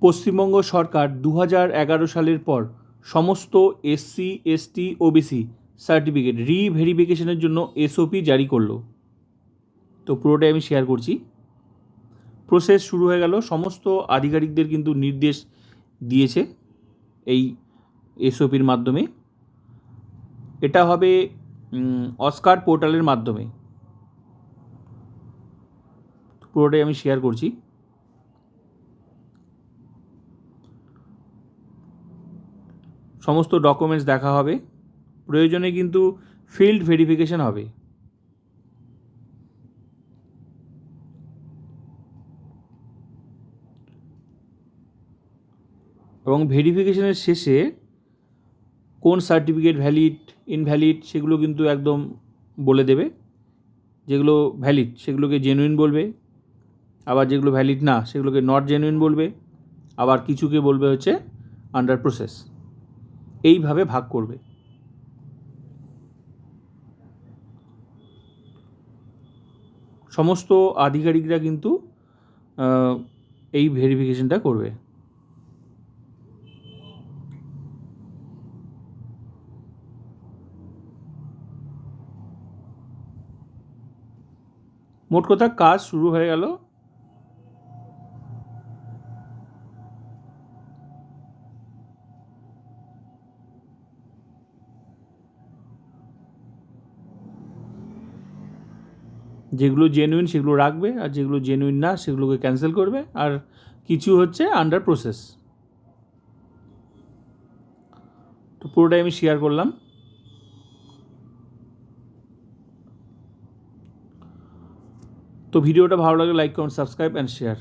পশ্চিমবঙ্গ সরকার 2011 সালের পর সমস্ত এসসি এসটি ওবিসি সার্টিফিকেট রিভেরিফিকেশনের জন্য এসওপি জারি করলো। তো পুরোটাই আমি শেয়ার করছি। প্রসেস শুরু হয়ে গেল, সমস্ত আধিকারিকদের কিন্তু নির্দেশ দিয়েছে এই এসওপির মাধ্যমে। এটা হবে অস্কার পোর্টালের মাধ্যমে। পুরোটাই আমি শেয়ার করছি। সমস্ত ডকুমেন্টস দেখা হবে, প্রয়োজনে কিন্তু ফিল্ড ভেরিফিকেশন হবে। এবং ভেরিফিকেশনের শেষে কোন সার্টিফিকেট ভ্যালিড ইনভ্যালিড সেগুলো কিন্তু একদম বলে দেবে। যেগুলো ভ্যালিড সেগুলোকে জেনুইন বলবে, আবার যেগুলো ভ্যালিড না সেগুলোকে নট জেনুইন বলবে, আবার কিছুকে বলবে হচ্ছে আন্ডার প্রসেস। এইভাবে ভাগ করবে। সমস্ত আধিকারিকরা কিন্তু এই ভেরিফিকেশনটা করবে। মোট কথা কাজ শুরু হয়ে গেল। যেগুলো জেনুইন সেগুলো রাখবে, আর যেগুলো জেনুইন না সেগুলোকে ক্যান্সেল করবে, আর কিছু হচ্ছে আন্ডার প্রসেস। তো পুরোটাই আমি শেয়ার করলাম। তো ভিডিওটা ভালো লাগলে like comment subscribe and share.